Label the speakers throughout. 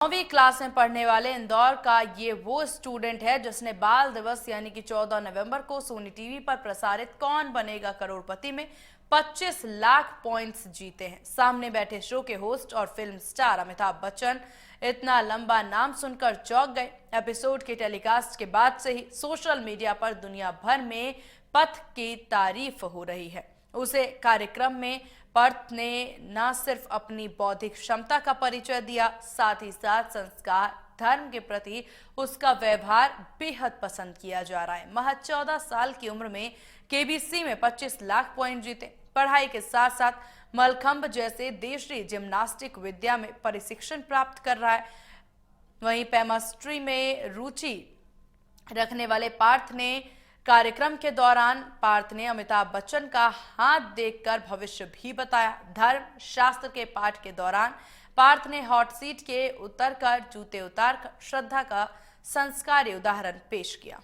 Speaker 1: 9वीं class में पढ़ने वाले इंदौर का ये वो स्टूडेंट है जिसने बाल दिवस यानी कि 14 नवंबर को सोनी टीवी पर प्रसारित कौन बनेगा करोड़पति में 25 लाख पॉइंट्स जीते हैं। सामने बैठे शो के होस्ट और फिल्म स्टार अमिताभ बच्चन इतना लंबा नाम सुनकर चौंक गए। एपिसोड के टेलीकास्ट के बाद से ही सोशल मीडिया पर दुनिया भर में पथ की तारीफ हो रही है। उसे कार्यक्रम में पर्थ ने न सिर्फ अपनी बौद्धिक क्षमता का परिचय दिया, साथ ही साथ संस्कार धर्म के प्रति उसका व्यवहार बेहद पसंद किया जा रहा है। महज 14 साल की उम्र में केबीसी में 25 लाख पॉइंट जीते। पढ़ाई के साथ साथ मलखंब जैसे देशी जिम्नास्टिक विद्या में प्रशिक्षण प्राप्त कर रहा है। वहीं पेमास्ट्री में रुचि रखने वाले पार्थ ने कार्यक्रम के दौरान अमिताभ बच्चन का हाथ देखकर भविष्य भी बताया। धर्म शास्त्र के पाठ के दौरान पार्थ ने हॉट सीट के उतरकर जूते उतारकर श्रद्धा का संस्कारी उदाहरण पेश किया।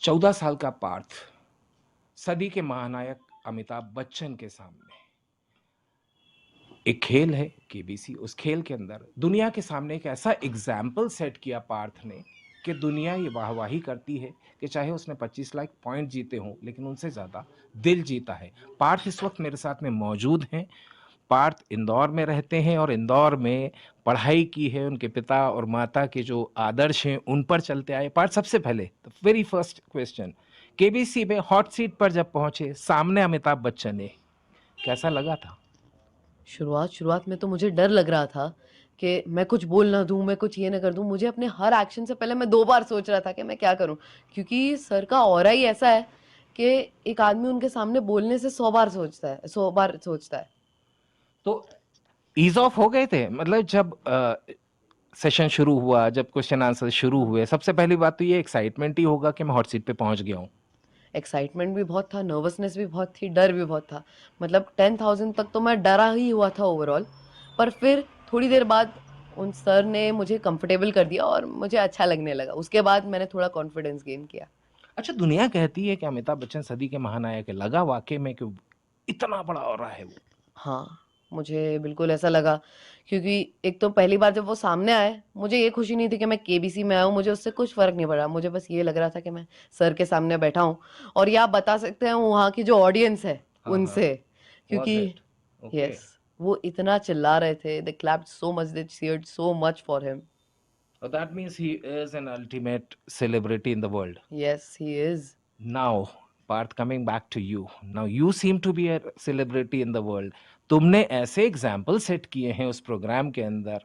Speaker 2: चौदह साल का पार्थ सदी के महानायक अमिताभ बच्चन के सामने एक खेल है केबीसी। उस खेल के अंदर दुनिया के सामने एक ऐसा एग्जाम्पल सेट किया पार्थ ने कि दुनिया ये वाहवाही करती है कि चाहे उसने 25 लाख पॉइंट जीते हों, लेकिन उनसे ज़्यादा दिल जीता है। पार्थ इस वक्त मेरे साथ में मौजूद हैं। पार्थ इंदौर में रहते हैं और इंदौर में पढ़ाई की है। उनके पिता और माता के जो आदर्श हैं उन पर चलते आए। पार्थ, सबसे पहले the very first question, KBC में हॉट सीट पर जब पहुंचे, सामने अमिताभ बच्चन ने, कैसा लगा था?
Speaker 3: शुरुआत में तो मुझे डर लग रहा था कि मैं कुछ बोल ना दूं, मैं कुछ ये ना कर दूं। मुझे अपने हर एक्शन से पहले मैं 2 बार सोच रहा था कि मैं क्या करूं, क्योंकि सर का ऑरा ही ऐसा है कि एक आदमी उनके सामने बोलने से 100 बार सोचता है।
Speaker 2: तो ईज ऑफ हो गए थे, मतलब जब सेशन शुरू हुआ, जब क्वेश्चन आंसर शुरू हुए, सबसे पहली बात तो ये एक्साइटमेंट ही होगा कि मैं हॉट सीट पे पहुंच गया हूँ।
Speaker 3: एक्साइटमेंट भी बहुत था, नर्वसनेस भी बहुत थी, डर भी बहुत था। मतलब 10,000 तक तो मैं डरा ही हुआ था ओवरऑल, पर फिर थोड़ी देर बाद उन सर ने मुझे कंफर्टेबल कर दिया और मुझे अच्छा लगने लगा। उसके बाद मैंने थोड़ा कॉन्फिडेंस गेन किया।
Speaker 2: अच्छा, दुनिया कहती है कि अमिताभ बच्चन सदी के महानायक है, लगा वाकई में कि इतना बड़ा हो रहा है वो?
Speaker 3: हाँ, मुझे बिल्कुल ऐसा लगा, क्योंकि एक तो पहली बार जब वो सामने आए, मुझे ये खुशी नहीं थी कि मैं केबीसी में आया हूँ, मुझे उससे कुछ फ़र्क नहीं पड़ा। मुझे बस ये लग रहा था कि मैं सर के सामने बैठा हूँ और ये आप बता सकते हैं वहाँ की जो ऑडियंस है,
Speaker 2: हाँ, हाँ।
Speaker 3: उनसे,
Speaker 2: Was
Speaker 3: क्योंकि
Speaker 2: it? Okay.
Speaker 3: यस, वो इतना चिल्ला रहे थे, they clapped so much, they cheered so much for him.
Speaker 2: So that means he is an ultimate celebrity in the world.
Speaker 3: Yes, he is.
Speaker 2: Now, Parth, coming back to you. Now you seem to be a celebrity in the world. तुमने ऐसे example set किए हैं उस programme के अंदर,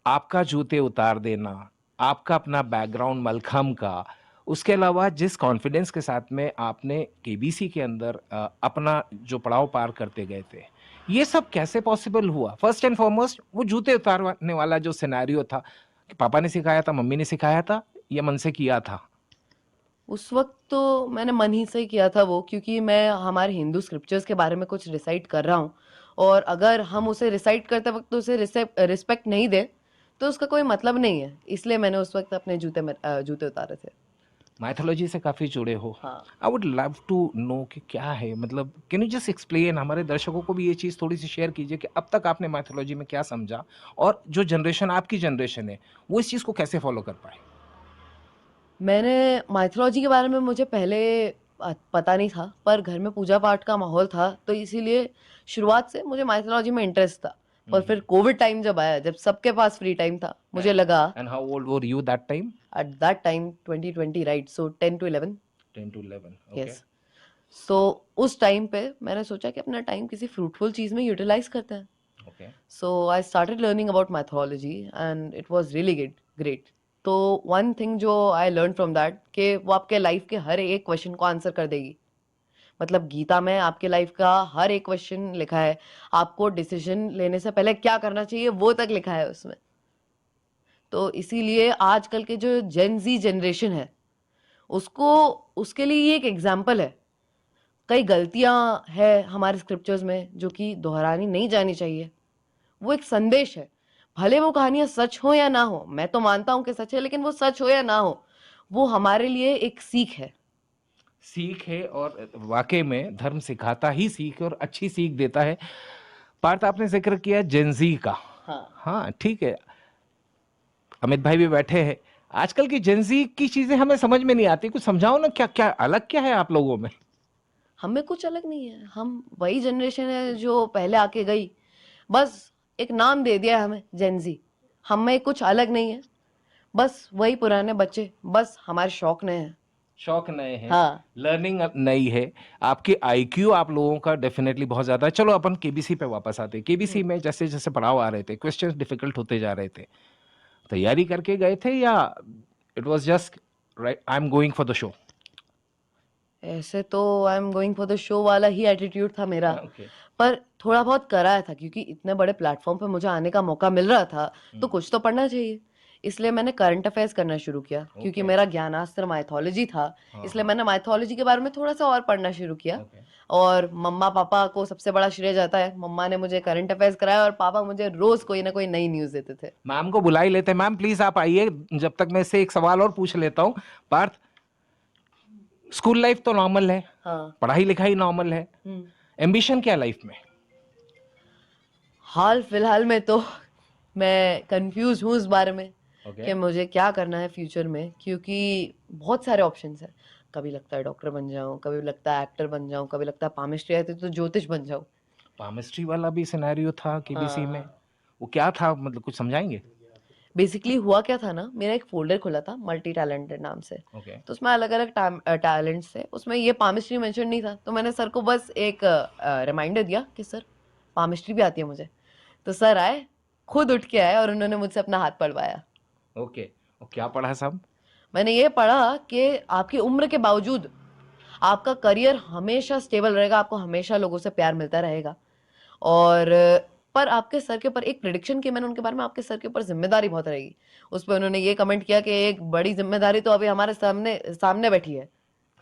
Speaker 2: आपका जूते उतार देना, आपका अपना बैकग्राउंड मलखम का, उसके अलावा जिस कॉन्फिडेंस के साथ में आपने केबीसी के अंदर अपना जो पड़ाव पार करते गए थे, ये सब कैसे पॉसिबल हुआ? फर्स्ट एंड फॉरमोस्ट, वो जूते उतारने वाला जो सिनेरियो था, कि पापा ने सिखाया था, मम्मी ने सिखाया था, या मन से किया था?
Speaker 3: उस वक़्त तो मैंने मन ही से किया था वो, क्योंकि मैं हमारे हिंदू स्क्रिप्चर्स के बारे में कुछ रिसाइट कर रहा हूँ, और अगर हम उसे रिसाइट करते वक़्त उसे रिस्पेक्ट नहीं दें, तो उसका कोई मतलब नहीं है। इसलिए मैंने उस वक़्त अपने जूते उतारे थे।
Speaker 2: माइथोलॉजी से काफ़ी जुड़े हो।
Speaker 3: हाँ।
Speaker 2: I would love to know कि क्या है, मतलब कैन यू जस्ट एक्सप्लेन, हमारे दर्शकों को भी ये चीज़ थोड़ी सी शेयर कीजिए कि अब तक आपने माइथोलॉजी में क्या समझा, और जो जनरेशन आपकी जनरेशन है वो इस चीज़ को कैसे फॉलो कर पाए?
Speaker 3: मैंने माइथोलॉजी के बारे में मुझे पहले पता नहीं था, पर घर में पूजा-पाठ का माहौल था, तो इसीलिए शुरुआत से मुझे माइथोलॉजी में इंटरेस्ट था। पर फिर कोविड टाइम जब आया, जब सबके पास फ्री टाइम था, मुझे लगा
Speaker 2: and how old were you that time?
Speaker 3: At that time 2020, right, so 10 to 11।
Speaker 2: 10 to 11, okay.
Speaker 3: Yes. So उस टाइम पे मैंने सोचा कि अपना टाइम किसी फ्रूटफुल चीज़ में यूटिलाइज़ करते हैं।
Speaker 2: Okay.
Speaker 3: So I started learning about mythology and it was really great. तो वन थिंग जो आई लर्न फ्रॉम दैट, कि वो आपके लाइफ के हर एक क्वेश्चन को आंसर कर देगी। मतलब गीता में आपके लाइफ का हर एक क्वेश्चन लिखा है, आपको डिसीजन लेने से पहले क्या करना चाहिए वो तक लिखा है उसमें। तो इसीलिए आजकल के जो जेन ज़ी जनरेशन है, उसको, उसके लिए ये एक एग्जाम्पल है। कई गलतियां है हमारे स्क्रिप्चर्स में जो कि दोहरानी नहीं जानी चाहिए। वो एक संदेश है, भले वो कहानियां सच हो या ना हो, मैं तो मानता हूं कि सच है, लेकिन वो सच हो या ना हो, वो हमारे लिए एक सीख है।
Speaker 2: सीख है, और वाकई में धर्म सिखाता ही सीख है और अच्छी सीख देता है। पार्थ, आपने जिक्र किया जेंजी का।
Speaker 3: हाँ।
Speaker 2: हाँ ठीक है, अमित भाई भी बैठे हैं। आजकल की जेंजी की चीजें हमें समझ में नहीं आती, कुछ समझाओ ना, क्या क्या अलग क्या है आप लोगों में?
Speaker 3: हमें कुछ अलग नहीं है, हम वही जनरेशन है जो पहले आके गई, बस एक नाम दे दिया है हमें जेनजी। हमें कुछ अलग नहीं है, बस वही पुराने बच्चे, बस हमारे शौक नए हैं।
Speaker 2: शौक नए हैं,
Speaker 3: हाँ।
Speaker 2: लर्निंग नई है। आपकी आईक्यू आप लोगों का डेफिनेटली बहुत ज्यादा है। चलो अपन केबीसी पे वापस आते हैं। केबीसी में जैसे जैसे पड़ाव आ रहे थे, क्वेश्चंस डिफिकल्ट होते जा रहे थे, तैयारी करके गए थे या it was just right I am going for the show?
Speaker 3: ऐसे तो I am going for the show वाला ही एटीट्यूड था मेरा,
Speaker 2: ओके।
Speaker 3: पर थोड़ा बहुत कराया था क्योंकि इतने बड़े प्लेटफॉर्म पे मुझे आने का मौका मिल रहा था, तो कुछ तो पढ़ना चाहिए। इसलिए मैंने करंट अफेयर्स करना शुरू किया, क्योंकि
Speaker 2: Okay.
Speaker 3: मेरा ज्ञानास्त्र माइथोलॉजी था,
Speaker 2: हाँ,
Speaker 3: इसलिए
Speaker 2: हाँ।
Speaker 3: मैंने माइथोलॉजी के बारे में थोड़ा सा और पढ़ना शुरू किया।
Speaker 2: Okay.
Speaker 3: और मम्मा पापा को सबसे बड़ा श्रेय जाता है, मम्मा ने मुझे करंट अफेयर्स कराया और पापा मुझे रोज कोई ना कोई नई न्यूज देते थे।
Speaker 2: मैम को बुला ही लेते हैं। मैम प्लीज आप आइए, जब तक मैं से एक सवाल और पूछ लेता हूँ। पार्थ, स्कूल लाइफ तो नॉर्मल है,
Speaker 3: हाँ।
Speaker 2: पढ़ाई लिखाई नॉर्मल है, एम्बिशन क्या लाइफ में?
Speaker 3: हाल फिलहाल में तो मैं कंफ्यूज हूँ इस बारे में
Speaker 2: Okay.
Speaker 3: कि मुझे क्या करना है फ्यूचर में, क्योंकि बहुत सारे ऑप्शंस हैं। कभी लगता है डॉक्टर बन जाऊं, कभी लगता है एक्टर बन जाऊं, कभी लगता है पामिस्ट्री आती तो ज्योतिष बन जाऊं।
Speaker 2: पामिस्ट्री वाला भी सिनेरियो था केबीसी में,
Speaker 3: हाँ।
Speaker 2: वो क्या था, मतलब कुछ समझाएंगे?
Speaker 3: बेसिकली हुआ क्या था ना, मेरा एक फोल्डर खुला था मल्टी टैलेंटेड नाम से,
Speaker 2: ओके।
Speaker 3: तो उसमें अलग अलग टैलेंट्स थे, उसमें ये पामिस्ट्री मेंशन नहीं था, तो मैंने सर को बस एक रिमाइंडर दिया कि सर पामिस्ट्री भी आती है मुझे। तो सर आए, खुद उठ के आए और उन्होंने मुझसे अपना हाथ पढ़वाया।
Speaker 2: ओके, और क्या पढ़ा साहब?
Speaker 3: मैंने ये पढ़ा कि आपकी उम्र के बावजूद आपका करियर हमेशा स्टेबल रहेगा, आपको हमेशा लोगों से प्यार मिलता रहेगा, और पर आपके सर के ऊपर एक प्रिडिक्शन की मैंने उनके बारे में, आपके सर के ऊपर जिम्मेदारी बहुत रहेगी। उस पर उन्होंने ये कमेंट किया कि एक बड़ी जिम्मेदारी तो अभी हमारे सामने सामने बैठी है।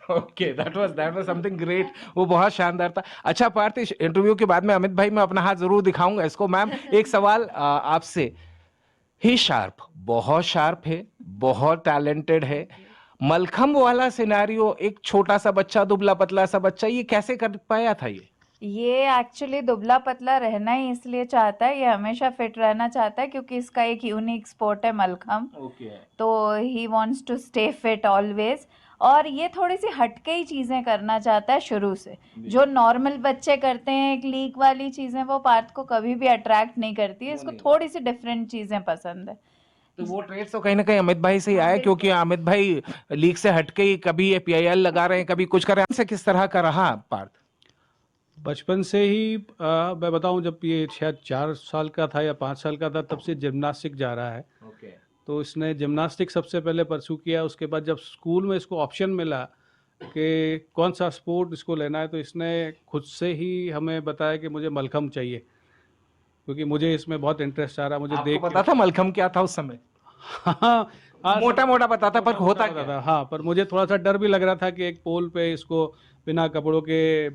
Speaker 2: Okay, that was something great. वो बहुत शानदार था। अच्छा पार्थ, इस इंटरव्यू के बाद में अमित भाई मैं अपना हाथ जरूर दिखाऊंगा इसको। मैम एक सवाल आपसे। ही शार्प, बहुत शार्प है, बहुत टैलेंटेड है। मलखम्ब वाला सिनेरियो, एक छोटा सा बच्चा, दुबला पतला सा बच्चा, ये कैसे कर पाया था?
Speaker 4: ये एक्चुअली दुबला पतला रहना ही इसलिए चाहता है, ये हमेशा फिट रहना चाहता है क्योंकि इसका एक यूनिक स्पोर्ट है मलखम्ब,
Speaker 2: ओके।
Speaker 4: तो he wants to stay fit always. और ये थोड़ी सी हटके ही चीज़ें करना चाहता है शुरू से, जो नॉर्मल बच्चे करते हैं एक लीक वाली चीज़ें, वो पार्थ को कभी भी अट्रैक्ट नहीं करती है, इसको थोड़ी सी डिफरेंट चीज़ें पसंद है।
Speaker 2: तो वो ट्रेड्स तो कहीं ना कहीं अमित भाई से ही आया, क्योंकि अमित भाई लीग से हटके ही कभी ये पीआईएल लगा रहे हैं, कभी कुछ कर रहे हैं। से किस तरह का रहा पार्थ?
Speaker 5: बचपन से ही मैं बताऊं, जब ये शायद 4 साल का था या 5 साल का था, तब से जिम्नास्टिक जा रहा है।
Speaker 2: ओके।
Speaker 5: तो इसने जिम्नास्टिक सबसे पहले परस्यू किया। उसके बाद जब स्कूल में इसको ऑप्शन मिला कि कौन सा स्पोर्ट इसको लेना है, तो इसने खुद से ही हमें बताया कि मुझे मलखम्ब चाहिए, क्योंकि मुझे इसमें बहुत इंटरेस्ट आ रहा, मुझे
Speaker 2: आपको
Speaker 5: देख
Speaker 2: पता था मलखम्ब क्या था उस समय?
Speaker 5: हाँ,
Speaker 2: मोटा मोटा पता था, पर होता
Speaker 5: पता
Speaker 2: क्या?
Speaker 5: था। हाँ, पर मुझे थोड़ा सा डर भी लग रहा था कि एक पोल पे इसको बिना कपड़ों के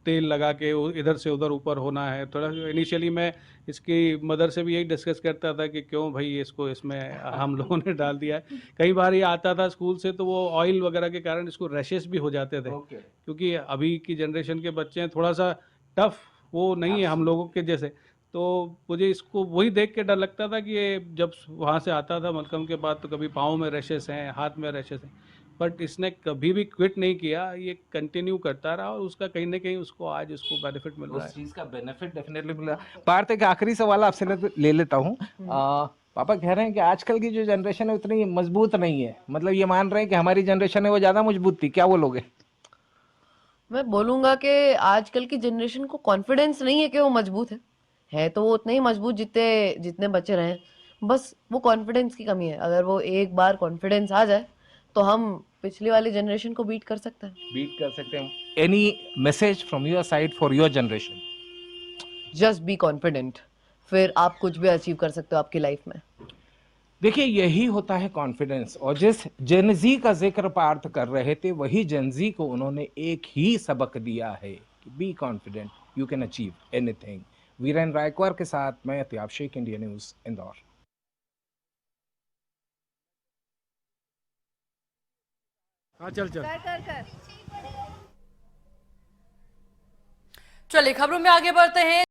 Speaker 5: तेल लगा के इधर से उधर ऊपर होना है। थोड़ा इनिशियली मैं इसकी मदर से भी यही डिस्कस करता था कि क्यों भाई इसको इसमें हम लोगों ने डाल दिया है। कई बार ये आता था स्कूल से, तो वो ऑयल वगैरह के कारण इसको रैशेस भी हो जाते थे,
Speaker 2: ओके।
Speaker 5: क्योंकि अभी की जनरेशन के बच्चे हैं, थोड़ा सा टफ वो नहीं है हम लोगों के जैसे। तो मुझे इसको वही देख के डर लगता था कि ये जब वहाँ से आता था मलखम्ब के बाद, तो कभी पाँव में रैशेस हैं, हाथ में रैशेस हैं, बट इसने कभी भी क्विट नहीं किया, ये कंटिन्यू करता रहा, और उसका कहीं ना कहीं उसको आज उसको बेनिफिट मिल रहा
Speaker 2: उस
Speaker 5: है।
Speaker 2: चीज का बेनिफिट डेफिनेटली मिला। पार्थ, एक आखिरी सवाल आपसे ले लेता हूँ। पापा कह रहे हैं कि आजकल की जो जनरेशन है उतनी मजबूत नहीं है, मतलब ये मान रहे हैं कि हमारी जनरेशन है वो ज्यादा मजबूत थी, क्या बोलोगे?
Speaker 3: मैं बोलूंगा कि आजकल की जनरेशन को कॉन्फिडेंस नहीं है कि वो मजबूत है तो वो उतने ही मजबूत जितने जितने बच्चे रहे, बस वो कॉन्फिडेंस की कमी है। अगर वो एक बार कॉन्फिडेंस आ जाए तो हम पिछली वाली जनरेशन को बीट कर सकते हैं।
Speaker 2: बीट कर सकते हैं। Any message from your side for your generation?
Speaker 3: Just be confident, फिर आप कुछ भी अचीव कर सकते हो आपकी लाइफ में।
Speaker 2: देखिए यही होता है कॉन्फिडेंस। और जिस जेनजी का जिक्र पार्थ कर रहे थे, वही जेनजी को उन्होंने एक ही सबक दिया है कि be confident, you can achieve anything. Viren Raikwar के साथ मैं अतियाब शेख, इंडिया न्यूज, इंदौर।
Speaker 5: हाँ चल चल।
Speaker 1: चलिए खबरों में आगे बढ़ते हैं।